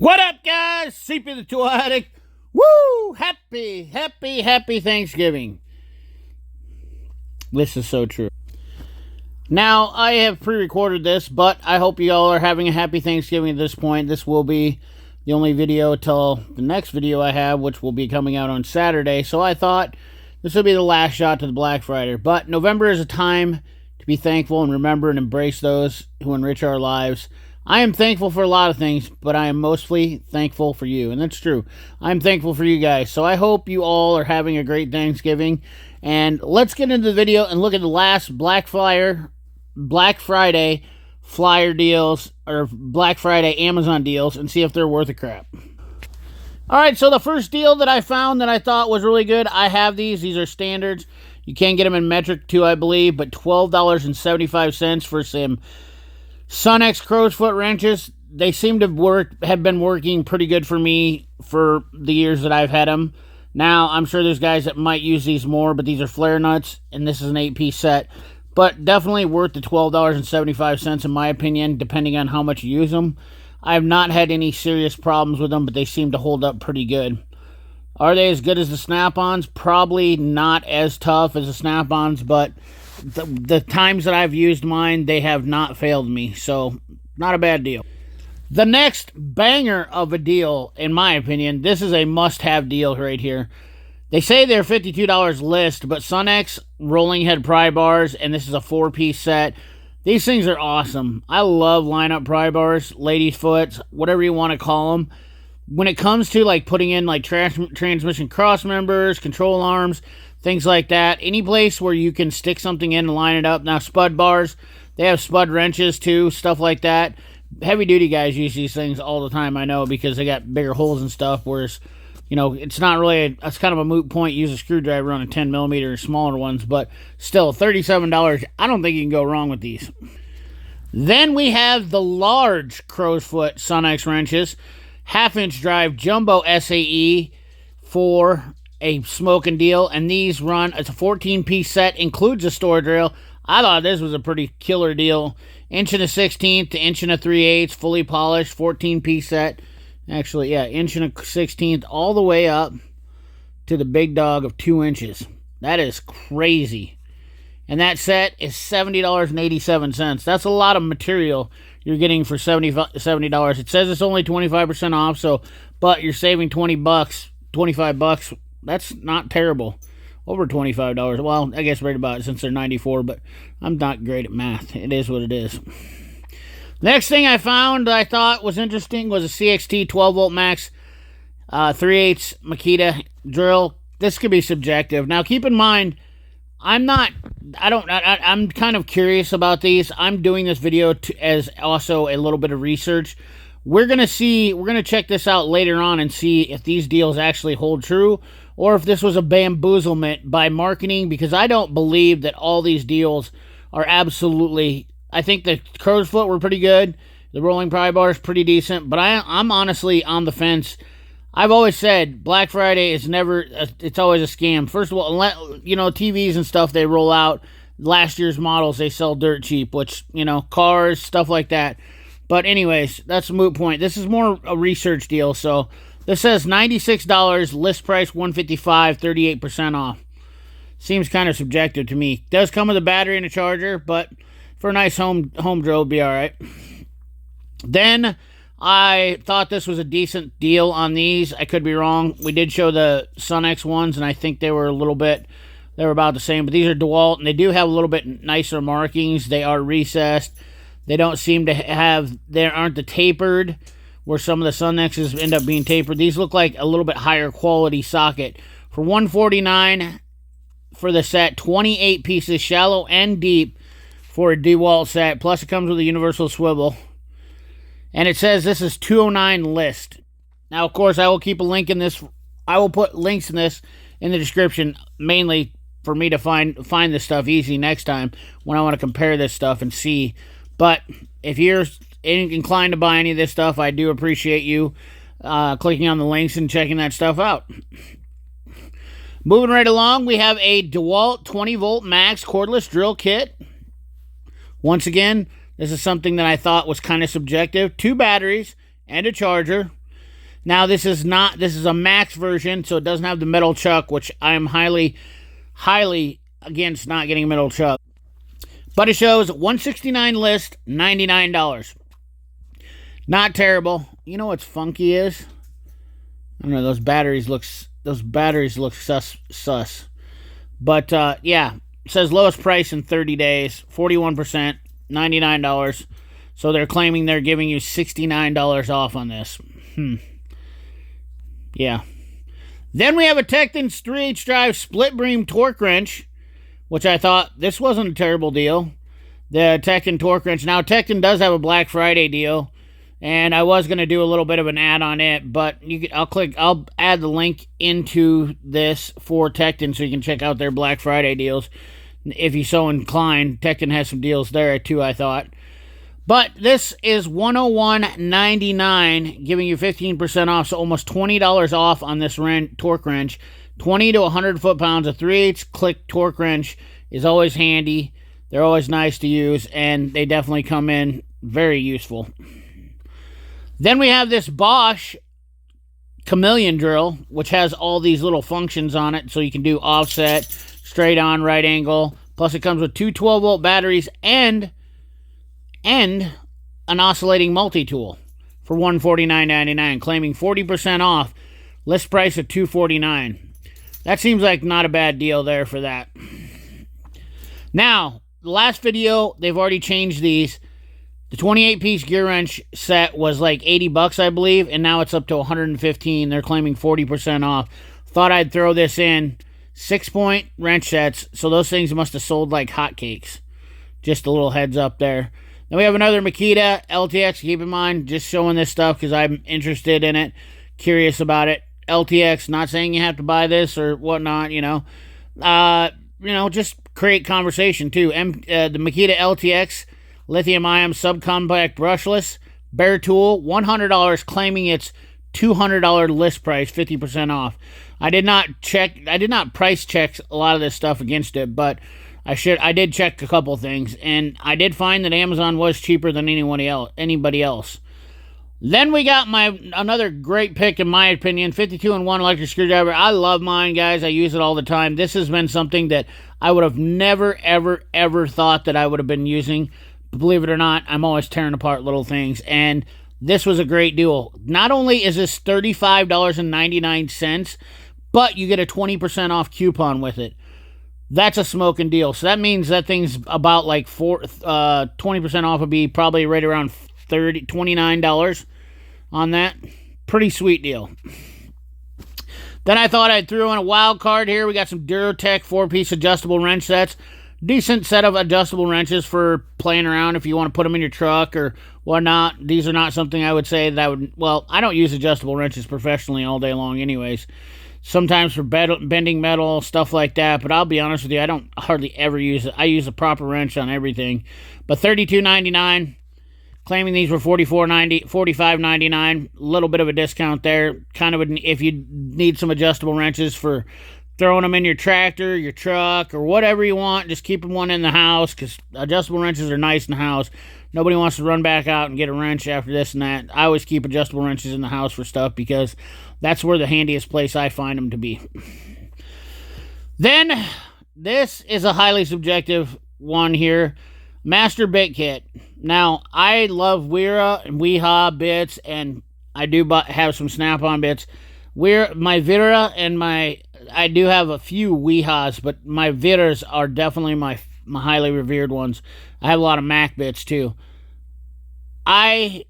What up, guys? CP the Tool Addict. Woo! Happy Thanksgiving. This is so true. Now, I have pre-recorded this, but I hope you all are having a happy Thanksgiving at this point. This will be the only video till the next video I have, which will be coming out on Saturday. So I thought this would be the last shot to the Black Friday. But November is a time to be thankful and remember and embrace those who enrich our lives. I am thankful for a lot of things, but I am mostly thankful for you. And that's true. I'm thankful for you guys. So I hope you all are having a great Thanksgiving. And let's get into the video and look at the last Black Friday flyer deals, or Black Friday Amazon deals, and see if they're worth a crap. Alright, so the first deal that I found that I thought was really good, I have these. These are standards. You can get them in metric too, I believe, but $12.75 for some Sunnex Crowfoot wrenches. They seem to have been working pretty good for me for the years that I've had them. Now, I'm sure there's guys that might use these more, but these are flare nuts, and this is an 8-piece set. But definitely worth the $12.75 in my opinion, depending on how much you use them. I have not had any serious problems with them, but they seem to hold up pretty good. Are they as good as the Snap-ons? Probably not as tough as the Snap-ons, but the times that I've used mine, they have not failed me. So, not a bad deal. The next banger of a deal, in my opinion, this is a must-have deal right here. They say they're $52 list, but Sunex rolling head pry bars, and this is a 4-piece set. These things are awesome. I love lineup pry bars, ladies' foots, whatever you want to call them. When it comes to like putting in like transmission cross members, control arms, things like that, any place where you can stick something in and line it up. Now, spud bars, they have spud wrenches too, stuff like that. Heavy-duty guys use these things all the time, I know, because they got bigger holes and stuff, whereas, you know, it's not really, it's kind of a moot point. Use a screwdriver on a 10mm or smaller ones, but still, $37, I don't think you can go wrong with these. Then we have the large Crowfoot Sunnex wrenches, half-inch drive jumbo SAE for a smoking deal, and these run, it's a 14-piece set, includes a storage rail. I thought this was a pretty killer deal. 1 1/16 to 1 3/8, fully polished, 14-piece set. Actually, yeah, 1 1/16 all the way up to the big dog of 2 inches. That is crazy. And that set is $70.87. That's a lot of material you're getting for $70. It says it's only 25% off, so but you're saving $25. That's not terrible. Over $25. Well, I guess right about it since they're 94, but I'm not great at math. It is what it is. Next thing I found that I thought was interesting was a CXT 12-volt max 3/8 Makita drill. This could be subjective. Now, keep in mind, I'm kind of curious about these. I'm doing this video as also a little bit of research. We're going to check this out later on and see if these deals actually hold true or if this was a bamboozlement by marketing, because I don't believe that all these deals are absolutely. I think the Crowfoot were pretty good. The rolling pry bar is pretty decent, but I'm honestly on the fence. I've always said Black Friday is it's always a scam. First of all, you know, TVs and stuff they roll out, last year's models they sell dirt cheap, which, you know, cars, stuff like that. But anyways, that's a moot point. This is more a research deal. So this says $96, list price $155, 38% off. Seems kind of subjective to me. Does come with a battery and a charger, but for a nice home drill, it'd be all right. Then I thought this was a decent deal on these. I could be wrong. We did show the Sunex ones, and I think they were about the same. But these are Dewalt, and they do have a little bit nicer markings. They are recessed. They don't seem to have, they aren't the tapered, where some of the Sunexes end up being tapered. These look like a little bit higher quality socket. For $149 for the set, 28 pieces, shallow and deep for a Dewalt set. Plus it comes with a universal swivel. And it says this is $209 list. Now, of course, I will keep a link in this. I will put links in this in the description, mainly for me to find this stuff easy next time when I want to compare this stuff and see. But if you're inclined to buy any of this stuff, I do appreciate you clicking on the links and checking that stuff out. Moving right along, we have a Dewalt 20-volt max cordless drill kit. Once again, this is something that I thought was kind of subjective. 2 batteries and a charger. Now, this is a max version, so it doesn't have the metal chuck, which I am highly against not getting a metal chuck. But it shows 169 list, $99. Not terrible. You know what's funky is? I don't know, those batteries look sus. But yeah, it says lowest price in 30 days, 41%, $99. So they're claiming they're giving you $69 off on this. Yeah. Then we have a Tekton 3H drive split beam torque wrench, which I thought this wasn't a terrible deal. The Tekton torque wrench. Now, Tekton does have a Black Friday deal, and I was going to do a little bit of an ad on it, but I'll add the link into this for Tekton so you can check out their Black Friday deals. If you're so inclined, Tekton has some deals there too, I thought. But this is $101.99, giving you 15% off, so almost $20 off on this torque wrench. 20 to 100 foot-pounds, a 3/8 click torque wrench is always handy. They're always nice to use, and they definitely come in very useful. Then we have this Bosch Chameleon drill, which has all these little functions on it, so you can do offset, straight on, right angle. Plus, it comes with two 12-volt batteries and an oscillating multi-tool for $149.99, claiming 40% off, list price of $249. That seems like not a bad deal there for that. Now, the last video, they've already changed these. The 28-piece gear wrench set was like $80, I believe, and now it's up to $115. They're claiming 40% off. Thought I'd throw this in. 6-point wrench sets, so those things must have sold like hotcakes. Just a little heads up there. Then we have another Makita LTX. Keep in mind, just showing this stuff because I'm interested in it, curious about it. LTX, not saying you have to buy this or whatnot, just create conversation too. The Makita LTX Lithium-Ion subcompact brushless bare tool, $100, claiming it's $200 list price, 50% off. I did not price check a lot of this stuff against it, but I did check a couple things, and I did find that Amazon was cheaper than anybody else. Then we got another great pick, in my opinion, 52-in-1 electric screwdriver. I love mine, guys. I use it all the time. This has been something that I would have never, ever, ever thought that I would have been using. Believe it or not, I'm always tearing apart little things, and this was a great deal. Not only is this $35.99, but you get a 20% off coupon with it. That's a smoking deal. So that means that thing's about like 20% off would be probably right around $29 on that. Pretty sweet deal. Then I thought I'd throw in a wild card here. We got some Durotech 4-piece adjustable wrench sets. Decent set of adjustable wrenches for playing around if you want to put them in your truck or whatnot. These are not something I would say that I would... Well, I don't use adjustable wrenches professionally all day long anyways. Sometimes for bending metal, stuff like that. But I'll be honest with you, I don't hardly ever use it. I use a proper wrench on everything. But $32.99. Claiming these were $45.99. A little bit of a discount there. Kind of if you need some adjustable wrenches for throwing them in your tractor, your truck, or whatever you want. Just keep one in the house because adjustable wrenches are nice in the house. Nobody wants to run back out and get a wrench after this and that. I always keep adjustable wrenches in the house for stuff because that's where the handiest place I find them to be. Then, this is a highly subjective one here. Master Bit Kit. Now, I love Wera and Weha bits, and I do have some Snap-on bits. My Vera and I do have a few Wehas, but my Veras are definitely my highly revered ones. I have a lot of Mac bits, too. I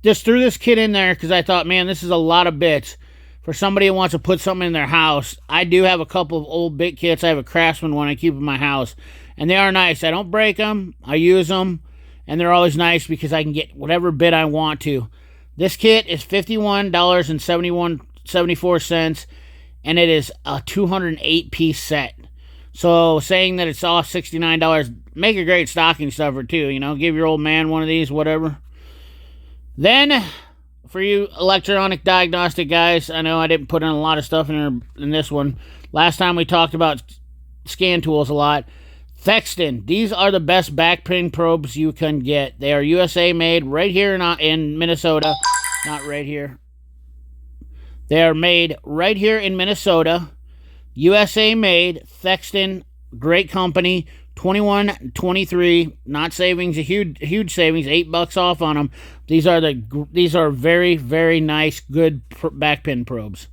just threw this kit in there because I thought, man, this is a lot of bits. For somebody who wants to put something in their house, I do have a couple of old bit kits. I have a Craftsman one I keep in my house, and they are nice. I don't break them. I use them, and they're always nice because I can get whatever bit I want to. This kit is $51.74, and it is a 208-piece set. So saying that it's off $69, make a great stocking stuffer too, give your old man one of these, whatever. Then, for you electronic diagnostic guys, I know I didn't put in a lot of stuff in this one. Last time we talked about scan tools a lot. Thexton. These are the best backpin probes you can get. They are USA made right here in Minnesota. Not right here. They are made right here in Minnesota. USA made. Thexton, great company. $21.23, not savings, a huge savings, $8 off on them. These are very, very nice, good back pin probes.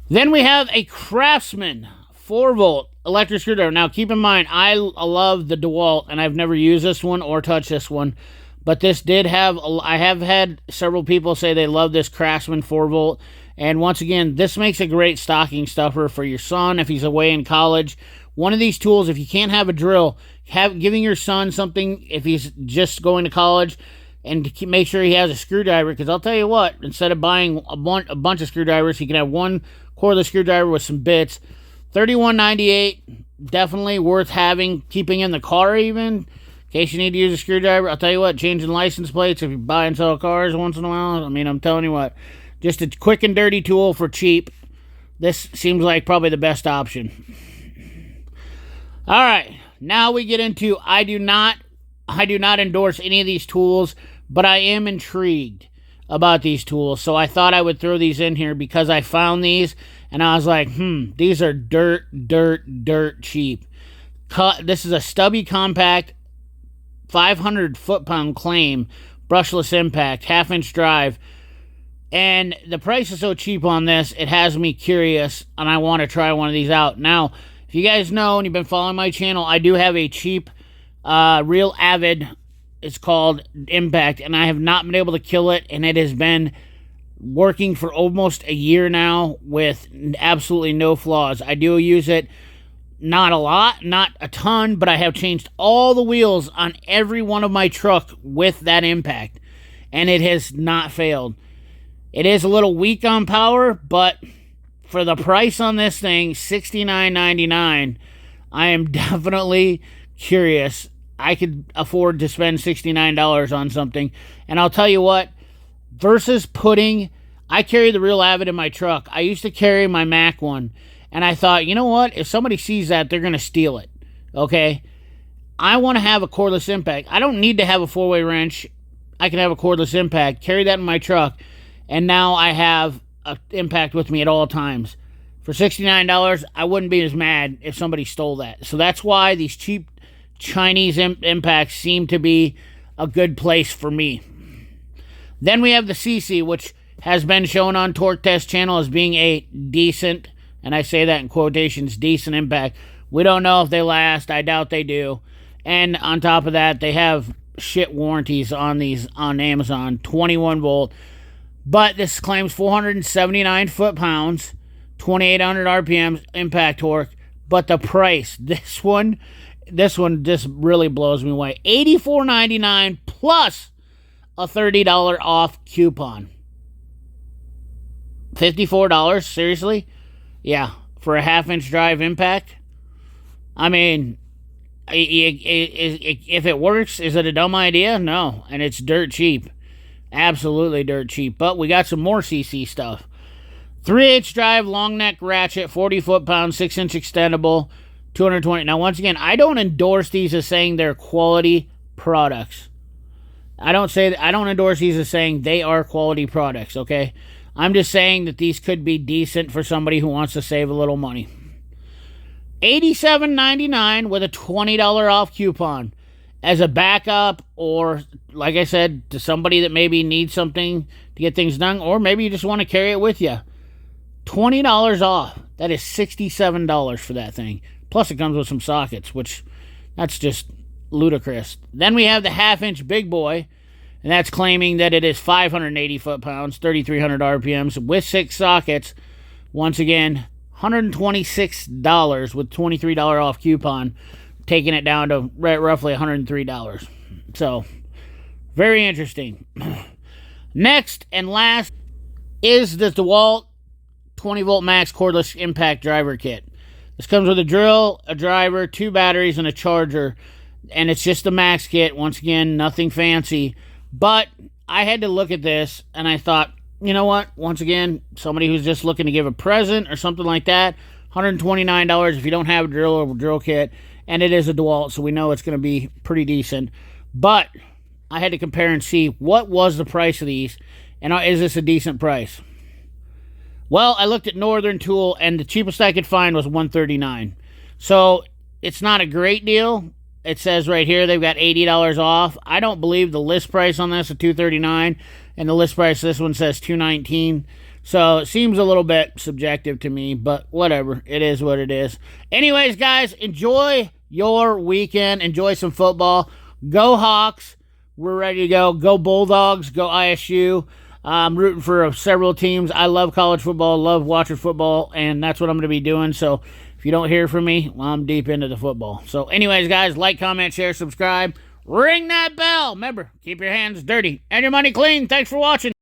Then we have a Craftsman 4-volt electric screwdriver. Now, keep in mind, I love the Dewalt, and I've never used this one or touched this one. But this did have, I have had several people say they love this Craftsman 4-volt. And once again, this makes a great stocking stuffer for your son if he's away in college. One of these tools, if you can't have a drill, giving your son something if he's just going to college, and make sure he has a screwdriver. Because I'll tell you what, instead of buying a bunch of screwdrivers, he can have one cordless screwdriver with some bits. $31.98, definitely worth having, keeping in the car even, in case you need to use a screwdriver. I'll tell you what, changing license plates if you buy and sell cars once in a while, I mean, I'm telling you what, just a quick and dirty tool for cheap. This seems like probably the best option. All right, now we get into, I do not endorse any of these tools, but I am intrigued about these tools. So I thought I would throw these in here because I found these and I was like, these are dirt cheap. This is a stubby compact 500 foot-pound claim brushless impact, 1/2-inch drive. And the price is so cheap on this, it has me curious and I want to try one of these out. Now, if you guys know and you've been following my channel, I do have a cheap, real Avid, it's called Impact, and I have not been able to kill it, and it has been working for almost a year now with absolutely no flaws. I do use it, not a lot, not a ton, but I have changed all the wheels on every one of my truck with that Impact, and it has not failed. It is a little weak on power, but for the price on this thing, $69.99, I am definitely curious. I could afford to spend $69 on something. And I'll tell you what, versus I carry the real Avid in my truck. I used to carry my Mac one. And I thought, you know what? If somebody sees that, they're going to steal it. Okay? I want to have a cordless Impact. I don't need to have a 4-way wrench. I can have a cordless Impact. Carry that in my truck. And now I have an Impact with me at all times. For $69, I wouldn't be as mad if somebody stole that. So that's why these cheap Chinese Impacts seem to be a good place for me. Then we have the CC, which has been shown on Torque Test channel as being a decent, and I say that in quotations, decent Impact. We don't know if they last. I doubt they do. And on top of that, they have shit warranties on these on Amazon. 21 volt. But this claims 479 foot-pounds, 2,800 RPMs, impact torque. But the price, this one just really blows me away. $84.99 plus a $30 off coupon. $54, seriously? Yeah, for a 1/2-inch drive Impact. I mean, if it works, is it a dumb idea? No, and it's dirt cheap. Absolutely dirt cheap. But we got some more CC stuff. 3/8 drive, long neck ratchet, 40 foot-pound, 6-inch extendable, 220. Now, once again, I don't endorse these as saying they're quality products. I don't endorse these as saying they are quality products, okay? I'm just saying that these could be decent for somebody who wants to save a little money. $87.99 with a $20 off coupon as a backup, or like I said, to somebody that maybe needs something to get things done, or maybe you just want to carry it with you. $20 off. That is $67 for that thing. Plus it comes with some sockets, which that's just ludicrous. Then we have the 1/2-inch big boy, and that's claiming that it is 580 foot-pounds, 3,300 RPMs with 6 sockets. Once again, $126 with $23 off coupon, taking it down to roughly $103. So, very interesting. Next and last is the Dewalt 20-volt max cordless impact driver kit. This comes with a drill, a driver, 2 batteries, and a charger. And it's just the max kit. Once again, nothing fancy. But I had to look at this, and I thought, you know what? Once again, somebody who's just looking to give a present or something like that, $129 if you don't have a drill or a drill kit. And it is a Dewalt, so we know it's going to be pretty decent. But I had to compare and see what was the price of these, and is this a decent price? Well, I looked at Northern Tool, and the cheapest I could find was $139. So it's not a great deal. It says right here they've got $80 off. I don't believe the list price on this is $239, and the list price this one says $219. So it seems a little bit subjective to me, but whatever. It is what it is. Anyways, guys, enjoy your weekend. Enjoy some football. Go Hawks. We're ready to go. Go Bulldogs. Go ISU. I'm rooting for several teams. I love college football, love watching football, and that's what I'm going to be doing. So if you don't hear from me, well, I'm deep into the football. So anyways, guys, like, comment, share, subscribe. Ring that bell. Remember, keep your hands dirty and your money clean. Thanks for watching.